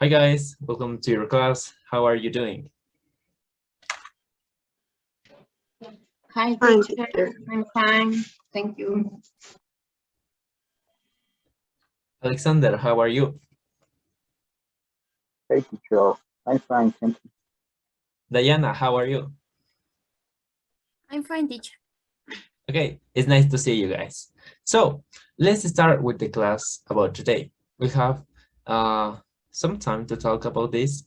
Hi guys, welcome to your class. How are you doing? Hi, Fine, teacher. teacher. I'm fine. Thank you. Alexander, how are you? Hey, teacher. I'm fine, thank you. Diana, how are you? I'm fine, teacher. Okay, it's nice to see you guys. So let's start with the class about today. We have some time to talk about this,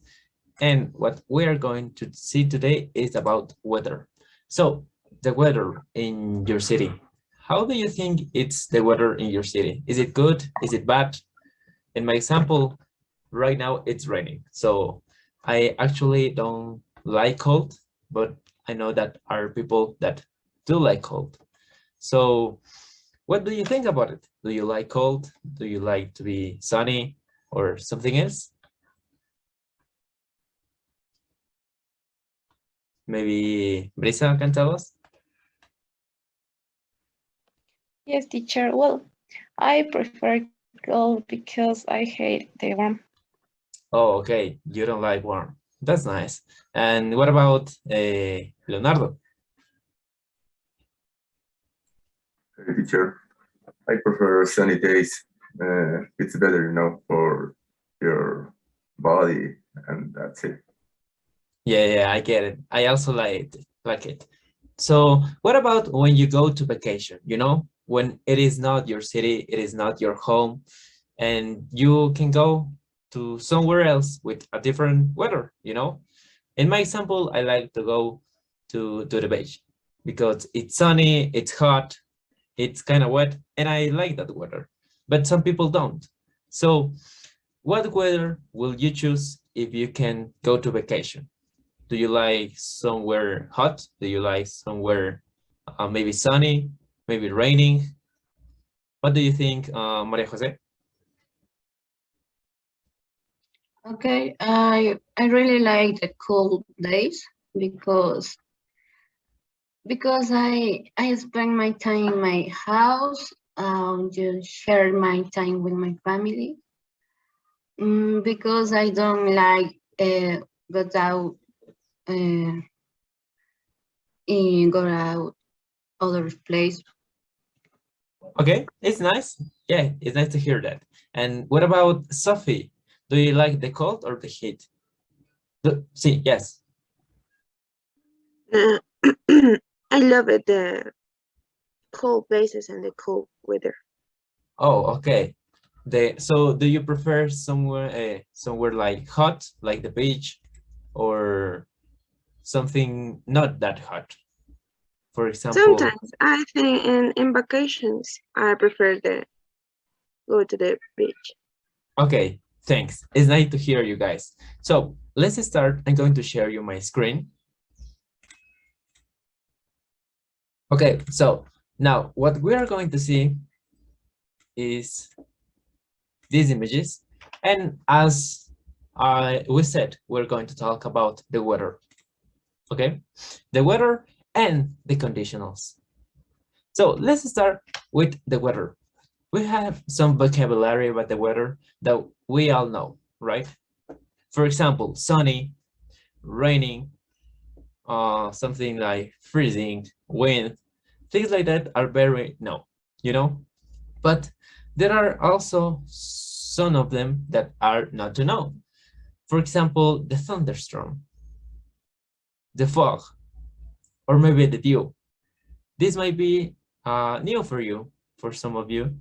and what we are going to see today is about weather. So the weather in your city. How do you think it's the weather in your city? Is it good? Is it bad? In my example, right now it's raining. So I actually don't like cold, but I know that are people that do like cold. So what do you think about it? Do you like cold? Do you like to be sunny or something else? Maybe Brisa can tell us? Yes, teacher. Well, I prefer cold because I hate the warm. Oh, okay. You don't like warm. That's nice. And what about Leonardo? Hey, teacher, I prefer sunny days. It's better, for your body, and that's it. Yeah, I get it. I also like it. So what about when you go to vacation, when it is not your city, it is not your home, and you can go to somewhere else with a different weather. In my example, I like to go to the beach because it's sunny, it's hot, it's kind of wet, and I like that weather. But some people don't. So what weather will you choose if you can go to vacation? Do you like somewhere hot? Do you like somewhere maybe sunny, maybe raining? What do you think, Maria Jose? Okay, I really like the cold days because I spend my time in my house. Just share my time with my family. Because I don't like go out go out other place. Okay, it's nice. Yeah, it's nice to hear that. And what about Sophie? Do you like the cold or the heat? See, yes. Uh, I love it, the cold places and the cold weather. Oh, okay. So do you prefer somewhere like hot, like the beach, or something not that hot? For example, Sometimes I think in vacations I prefer the go to the beach. okay, thanks. It's nice to hear you guys. So let's start. I'm going to share you my screen. Okay, so now what we are going to see is these images. And as we said, we're going to talk about the weather. Okay, the weather and the conditionals. So let's start with the weather. We have some vocabulary about the weather that we all know, right? For example, sunny, raining, something like freezing, wind, things like that are very known. But there are also some of them that are not to know. For example, the thunderstorm, the fog, or maybe the dew. This might be new for you, for some of you.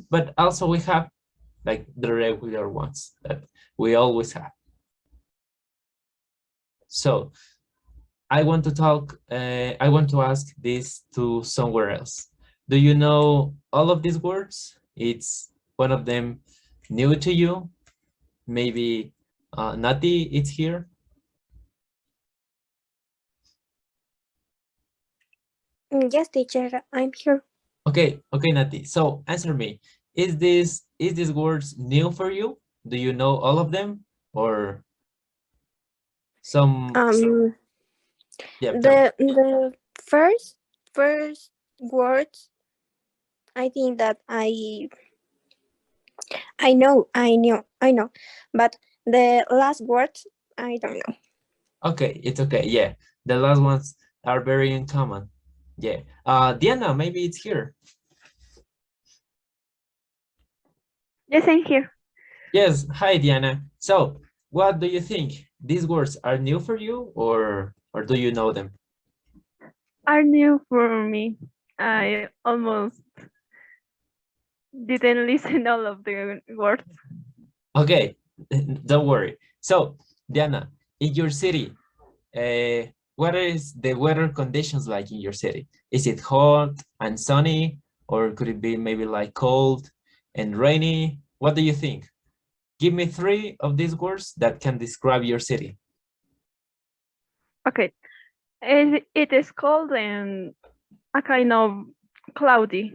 But also we have like the regular ones that we always have. So I want to ask this to somewhere else. Do you know all of these words? It's one of them new to you. Maybe Nati, it's here. Yes, teacher, I'm here. Okay, Nati. So answer me. Is these words new for you? Do you know all of them or some? Yeah, tell me. The first words I think that I I know. But the last words, I don't know. Okay, it's okay. Yeah, the last ones are very uncommon. Yeah. Diana, maybe it's here. Yes, I'm here. Yes. Hi, Diana. So, what do you think? These words are new for you, or do you know them? Are new for me. I almost didn't listen all of the words. Okay, don't worry. So, Diana, in your city, what is the weather conditions like in your city? Is it hot and sunny, or could it be maybe like cold and rainy? What do you think? Give me 3 of these words that can describe your city. Okay. It is cold and a kind of cloudy.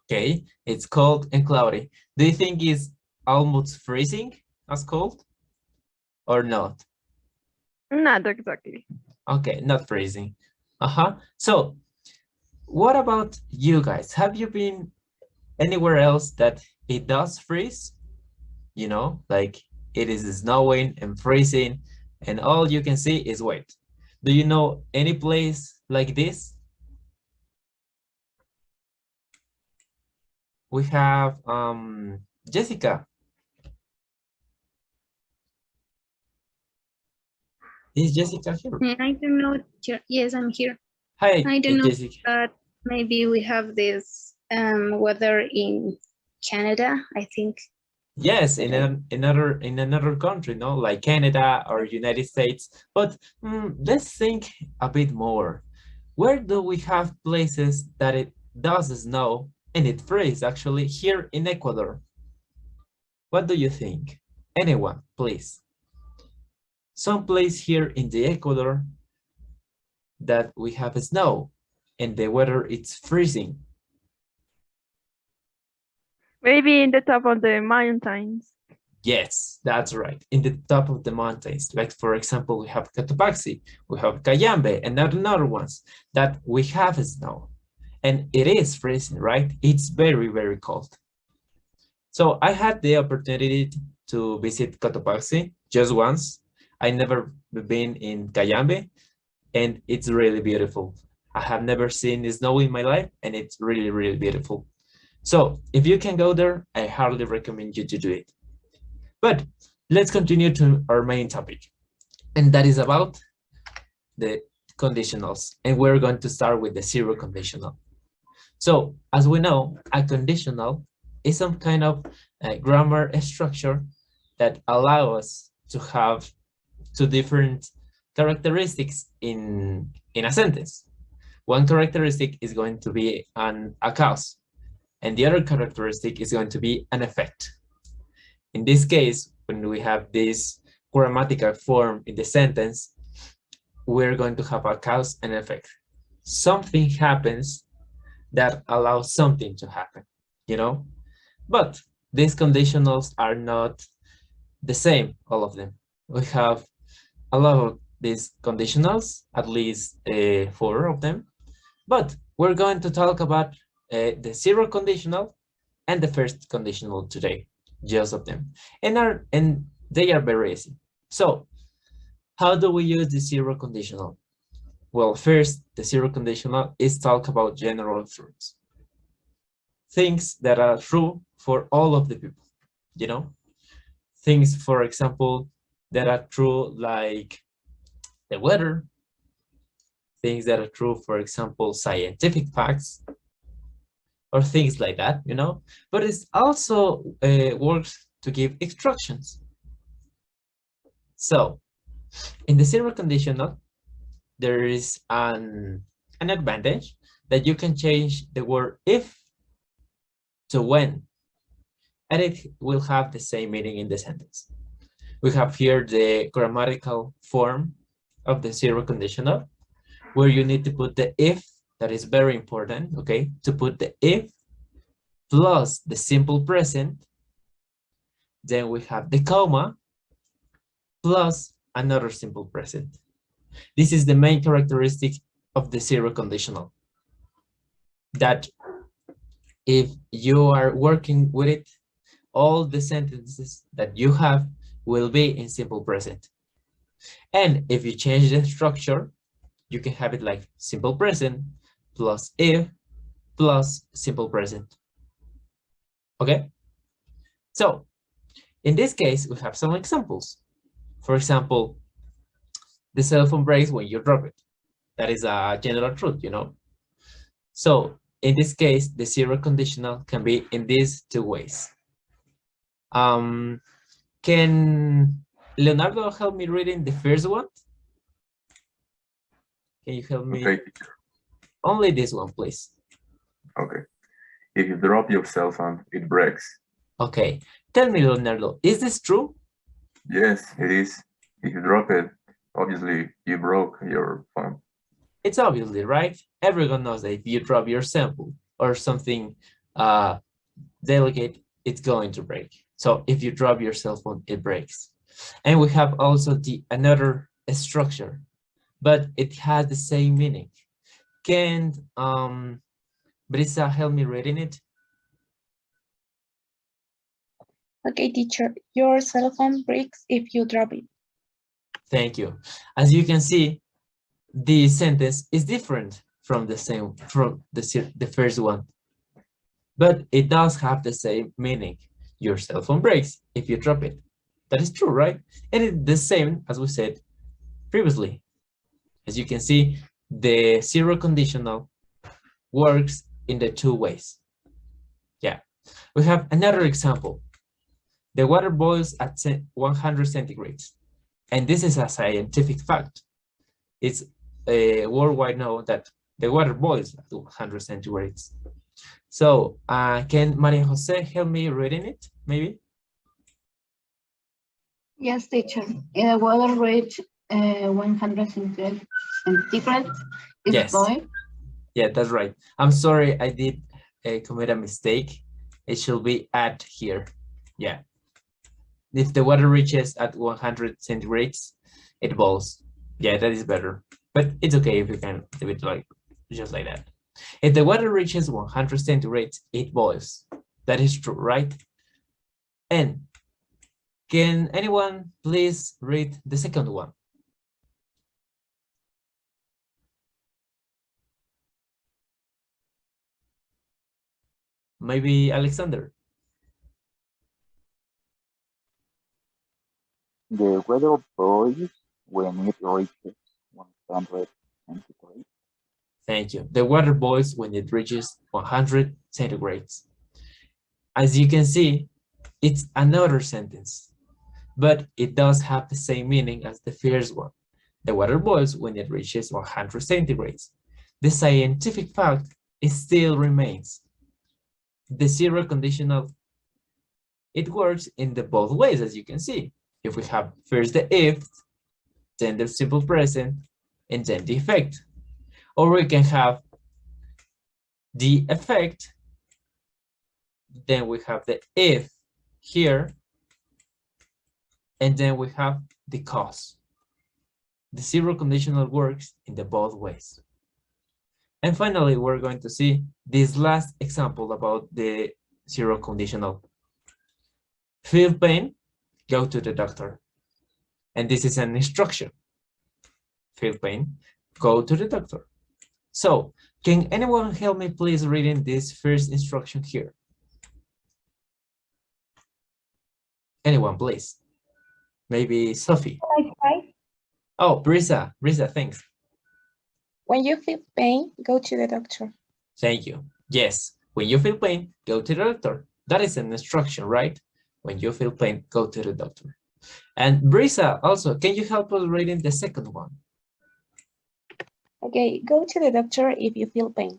Okay, it's cold and cloudy. Do you think it's almost freezing as cold or not? Not exactly. Okay, not freezing. So, what about you guys? Have you been anywhere else that it does freeze? You know, like it is snowing and freezing and all you can see is wet. Do you know any place like this? We have Jessica. Is Jessica here? I don't know. Yes, I'm here. Hi, I don't know, Jessica. but maybe we have this weather in Canada, I think. Yes, in another country, no, like Canada or United States. But let's think a bit more. Where do we have places that it does snow and it freezes actually here in Ecuador? What do you think? Anyone, please. Some place here in the Ecuador that we have snow and the weather it's freezing. Maybe in the top of the mountains. Yes, that's right. In the top of the mountains, like for example, we have Cotopaxi, we have Cayambe, and other ones that we have snow. And it is freezing, right? It's very, very cold. So I had the opportunity to visit Cotopaxi just once. I never been in Cayambe, and it's really beautiful. I have never seen snow in my life, and it's really, really beautiful. So if you can go there, I highly recommend you to do it. But let's continue to our main topic, and that is about the conditionals. And we're going to start with the zero conditional. So as we know, a conditional is some kind of grammar structure that allow us to have 2 different characteristics in a sentence. One characteristic is going to be a cause, and the other characteristic is going to be an effect. In this case, when we have this grammatical form in the sentence, we're going to have a cause and effect. Something happens that allows something to happen, you know? But these conditionals are not the same, all of them. We have a lot of these conditionals, at least 4 of them. But we're going to talk about the zero conditional and the first conditional today, just of them. And they are very easy. So how do we use the zero conditional? Well, first, the zero conditional is talk about general truths. Things that are true for all of the people, you know? Things, for example, that are true like the weather. Things that are true, for example, scientific facts, or things like that, you know? But it also works to give instructions. So, in the zero conditional, there is an advantage that you can change the word if to when, and it will have the same meaning in the sentence. We have here the grammatical form of the zero conditional, where you need to put the if. That is very important, okay? To put the if plus the simple present. Then we have the comma plus another simple present. This is the main characteristic of the zero conditional, that if you are working with it all the sentences that you have will be in simple present. And if you change the structure, you can have it like simple present plus if plus simple present. Okay? So in this case, we have some examples. For example, the cell phone breaks when you drop it. That is a general truth, you know. So in this case, the zero conditional can be in these two ways. Can Leonardo help me reading the first one? Can you help me? Okay, teacher. Only this one, please. Okay. If you drop your cell phone, it breaks. Okay. Tell me, Leonardo, is this true? Yes, it is. If you drop it, obviously you broke your phone. It's obviously, right? Everyone knows that if you drop your sample or something delicate, it's going to break. So if you drop your cell phone, it breaks. And we have also another structure, but it has the same meaning. Can Brisa help me reading it? Okay, teacher, your cell phone breaks if you drop it. Thank you. As you can see, the sentence is different from the first one, but it does have the same meaning. Your cell phone breaks if you drop it. That is true, right? And it's the same as we said previously. As you can see, the zero conditional works in the two ways. Yeah. We have another example. The water boils at 100 centigrades. And this is a scientific fact. It's worldwide known that the water boils at 100 centigrades. So can Maria Jose help me reading it, maybe? Yes, teacher. The water reach 100 centigrades. Is Yes. boiled. Yeah, that's right. I'm sorry, I did commit a mistake. It should be at here. Yeah. If the water reaches at 100 centigrades, it boils. Yeah, that is better. But it's okay if you can do it like just like that. If the water reaches 100 centigrades, it boils. That is true, right? And can anyone please read the second one? Maybe Alexander. The weather boils when it reaches 100 centigrades. Thank you. The water boils when it reaches 100 centigrades. As you can see, it's another sentence, but it does have the same meaning as the first one. The water boils when it reaches 100 centigrades. The scientific fact still remains. The zero conditional, it works in the both ways, as you can see. If we have first the if, then the simple present, and then the effect. Or we can have the effect, then we have the if here, and then we have the cause. The zero conditional works in the both ways. And finally, we're going to see this last example about the zero conditional. Feel pain, go to the doctor. And this is an instruction. Feel pain, go to the doctor. So, can anyone help me please reading this first instruction here? Anyone, please? Maybe Sophie. Okay. Oh, Brisa, thanks. When you feel pain, go to the doctor. Thank you. Yes, when you feel pain, go to the doctor. That is an instruction, right? When you feel pain, go to the doctor. And Brisa, also, can you help us reading the second one? Okay, go to the doctor if you feel pain.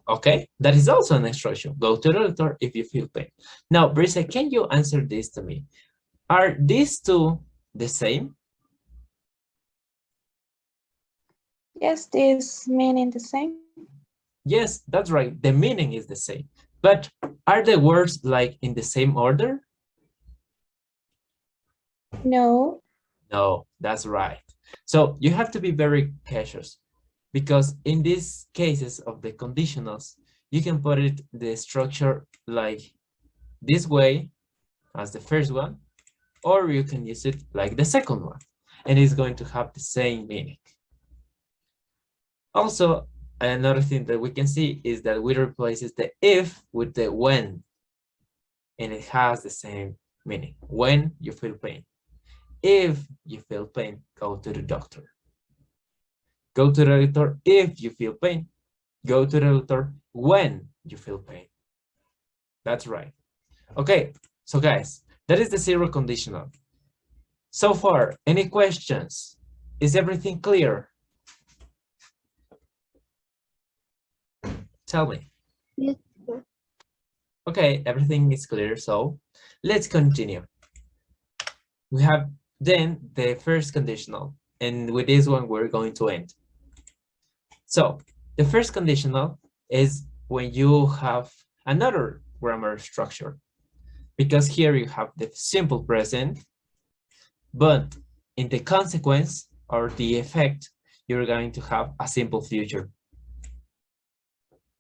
Okay, that is also an instruction. Go to the doctor if you feel pain. Now, Brisa, can you answer this to me? Are these two the same? Yes, this meaning the same. Yes, that's right. The meaning is the same. But are the words like in the same order? No. No, that's right. So you have to be very cautious because in these cases of the conditionals, you can put it the structure like this way as the first one, or you can use it like the second one, and it's going to have the same meaning. Also, another thing that we can see is that we replaces the if with the when, and it has the same meaning. When you feel pain. If you feel pain, go to the doctor. Go to the doctor if you feel pain. Go to the doctor when you feel pain. That's right. Okay, so guys, that is the zero conditional. So far, any questions? Is everything clear? Tell me. Yes. Okay, everything is clear, so let's continue. We have then the first conditional, and with this one we're going to end. So the first conditional is when you have another grammar structure, because here you have the simple present, but in the consequence or the effect, you're going to have a simple future.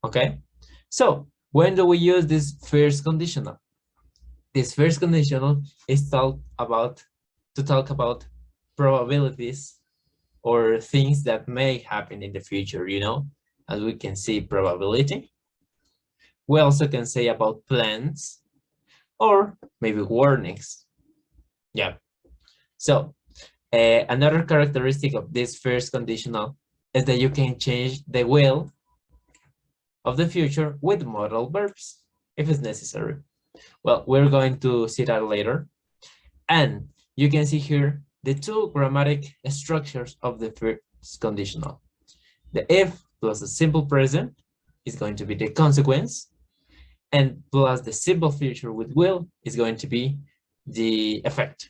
Okay, so when do we use this first conditional? This first conditional is to talk about probabilities or things that may happen in the future, you know, as we can see probability. We also can say about plans or maybe warnings. Yeah. So another characteristic of this first conditional is that you can change the will of the future with modal verbs if it's necessary. Well, we're going to see that later. And you can see here the two grammatic structures of the first conditional. The if plus the simple present is going to be the consequence, and plus the simple future with will is going to be the effect.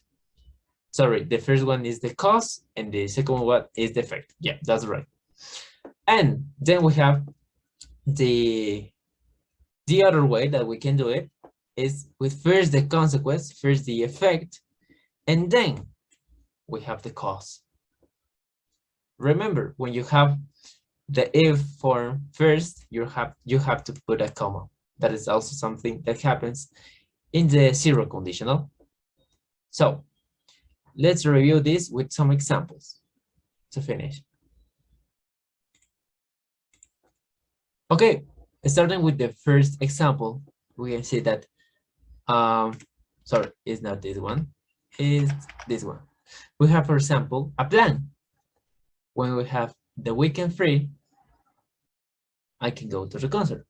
Sorry, the first one is the cause and the second one is the effect. Yeah, that's right. And then we have the other way that we can do it is with first the consequence, first the effect, and then we have the cause. Remember, when you have the if form first, you have to put a comma. That is also something that happens in the zero conditional. So let's review this with some examples to finish. Okay, starting with the first example, we can see that, sorry, it's not this one, it's this one. We have, for example, a plan. When we have the weekend free, I can go to the concert.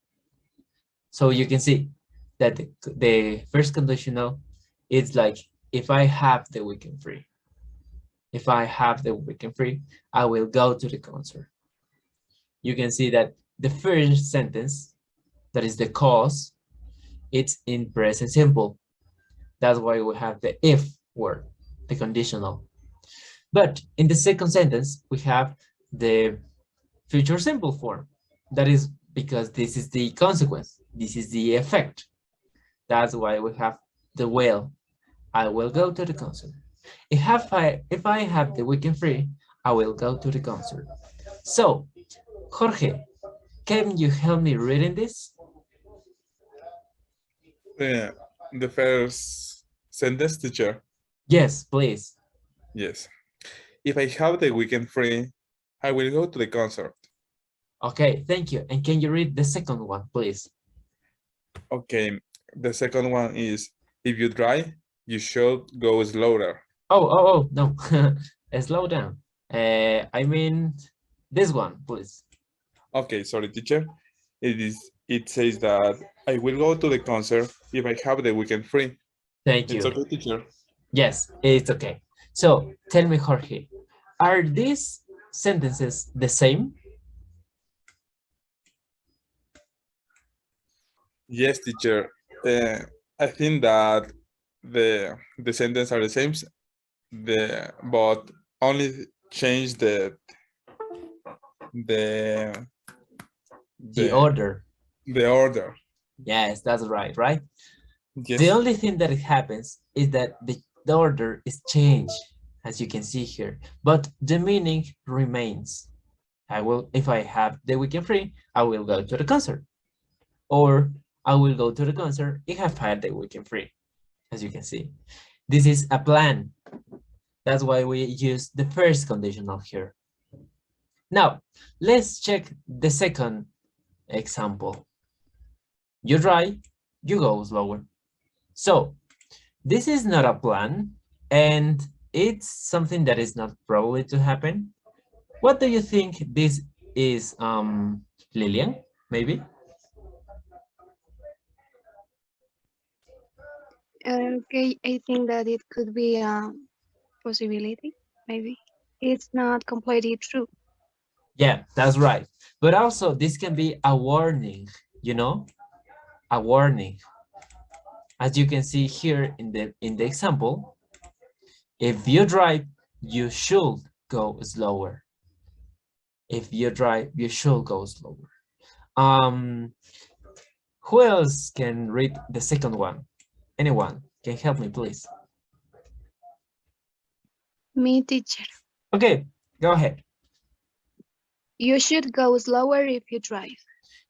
So you can see that the first conditional is like, if I have the weekend free. If I have the weekend free, I will go to the concert. You can see that the first sentence, that is the cause, it's in present simple. That's why we have the if word, the conditional. But in the second sentence, we have the future simple form. That is because this is the consequence. This is the effect. That's why we have the will. I will go to the concert. If I have the weekend free, I will go to the concert. So, Jorge, can you help me reading this? The first sentence, teacher. Yes, please. Yes. If I have the weekend free, I will go to the concert. Okay, thank you. And can you read the second one, please? Okay. The second one is, if you drive, you should go slower. Oh, no. Slow down. I mean, this one, please. Okay, sorry, teacher. It says that I will go to the concert if I have the weekend free. Thank you. It's okay, teacher. Yes, it's okay. So tell me, Jorge, are these sentences the same? Yes, teacher. I think that the sentences are the same, but only change the order. The order. Yes, that's right, right? Yes. The only thing that happens is that the order is changed, as you can see here, but the meaning remains. If I have the weekend free, I will go to the concert. Or I will go to the concert if I've had the weekend free. as you can see. This is a plan. That's why we use the first conditional here. Now, let's check the second example. You drive, you go slower. So, this is not a plan, and it's something that is not probably to happen. What do you think this is, Lillian, maybe? Okay, I think that it could be a possibility, maybe. It's not completely true. Yeah, that's right. But also, this can be a warning, you know? A warning. As you can see here in the example, if you drive, you should go slower. If you drive, you should go slower. Who else can read the second one? Anyone can help me, please? Me, teacher. Okay, go ahead. You should go slower if you drive.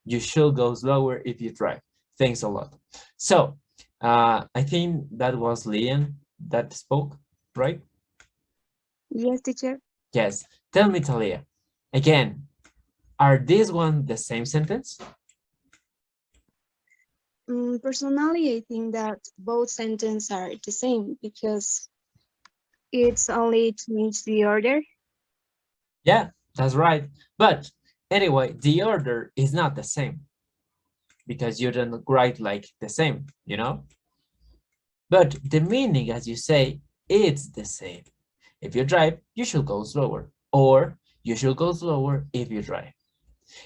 You should go slower if you drive. Thanks a lot. So, I think that was Liam that spoke, right? Yes, teacher. Yes. Tell me, Talia, again, are these one the same sentence? Personally, I think that both sentences are the same because it's only change the order. Yeah, that's right. But anyway, the order is not the same because you don't write like the same, you know? But the meaning, as you say, it's the same. If you drive, you should go slower, or you should go slower if you drive.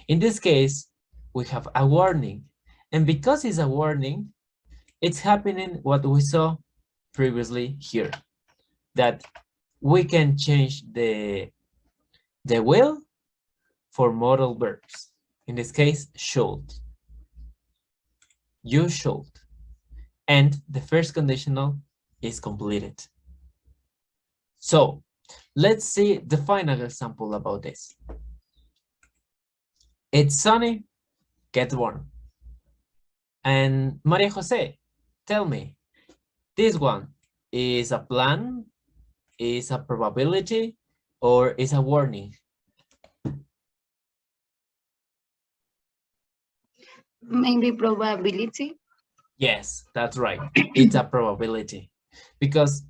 In this case, we have a warning, and because it's a warning, it's happening what we saw previously here, that we can change the will for modal verbs. In this case, should. You should. And the first conditional is completed. So let's see the final example about this. It's sunny, get warm. And Maria Jose, tell me, this one is a plan, is a probability, or is a warning? Maybe probability. Yes, that's right. It's a probability. Because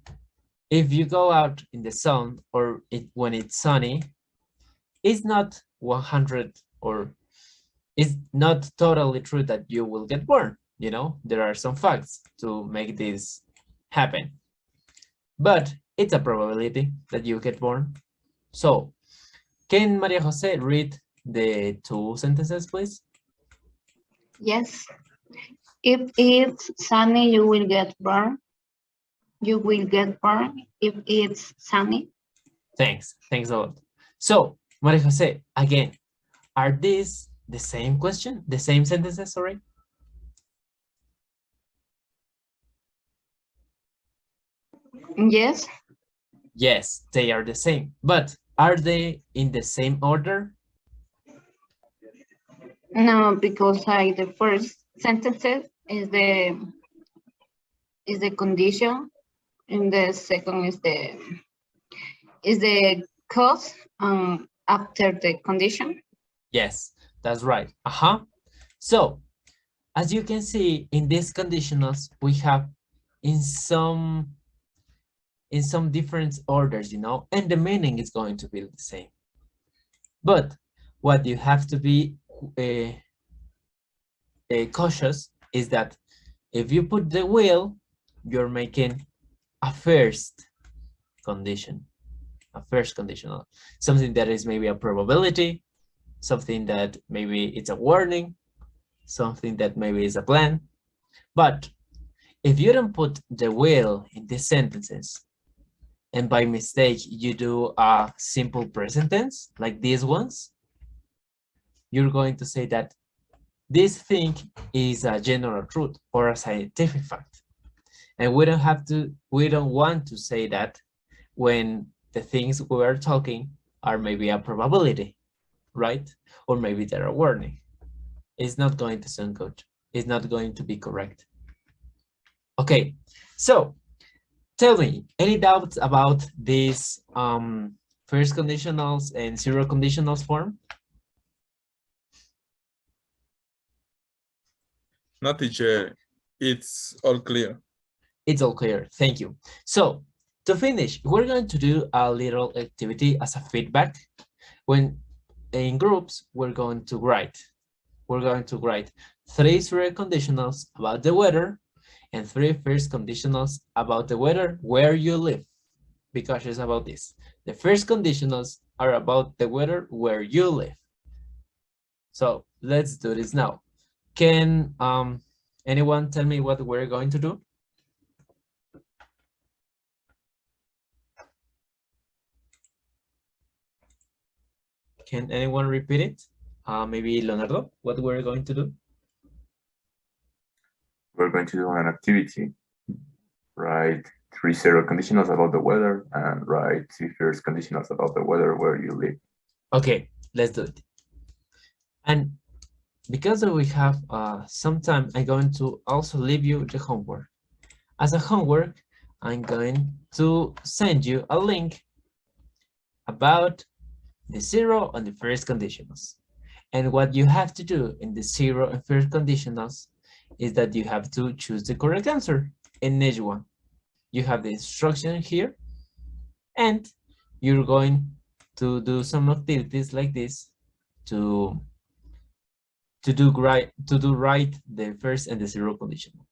if you go out in the sun or when it's sunny, it's not 100 or it's not totally true that you will get born. You know, there are some facts to make this happen. But it's a probability that you get born. So, can Maria Jose read the two sentences, please? Yes. If it's sunny, you will get burned. You will get burned if it's sunny. Thanks a lot. So, Maria Jose, again, are these the same question, the same sentences, sorry? Yes. Yes, they are the same, but are they in the same order? No, because the first sentences is the condition, and the second is the cause after the condition. Yes, that's right. So, as you can see, in these conditionals, we have in some different orders, you know, and the meaning is going to be the same. But what you have to be cautious is that if you put the will, you're making a first condition, a first conditional, something that is maybe a probability, something that maybe it's a warning, something that maybe is a plan. But if you don't put the will in these sentences, and by mistake you do a simple present tense like these ones, you're going to say that this thing is a general truth or a scientific fact. And we don't want to say that when the things we are talking are maybe a probability, right? Or maybe they're a warning. It's not going to sound good. It's not going to be correct. Okay, So tell me, any doubts about this first conditionals and zero conditionals form? No, teacher, it's all clear. It's all clear. Thank you. So to finish, we're going to do a little activity as a feedback. When in groups, we're going to write 3 zero conditionals about the weather and 3 first conditionals about the weather where you live, because it's about this. The first conditionals are about the weather where you live. So let's do this now. Can anyone tell me what we're going to do? Can anyone repeat it? Maybe Leonardo, what we're going to do? We're going to do an activity. Write 3 zero conditionals about the weather and write 2 first conditionals about the weather where you live. Okay, let's do it. And because we have some time, I'm going to also leave you the homework. As a homework, I'm going to send you a link about the zero and the first conditionals. And what you have to do in the zero and first conditionals is that you have to choose the correct answer in each one. You have the instruction here, and you're going to do some activities like this to do right the first and the zero conditional.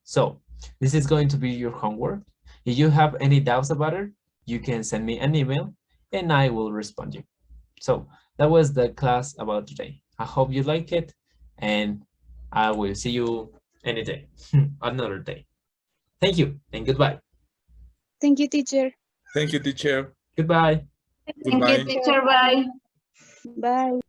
So this is going to be your homework. If you have any doubts about it, you can send me an email and I will respond you. So that was the class about today. I hope you like it, and I will see you any day, another day. Thank you and goodbye. Thank you, teacher. Thank you, teacher. Goodbye. Thank you, Goodbye. teacher. Bye. Bye.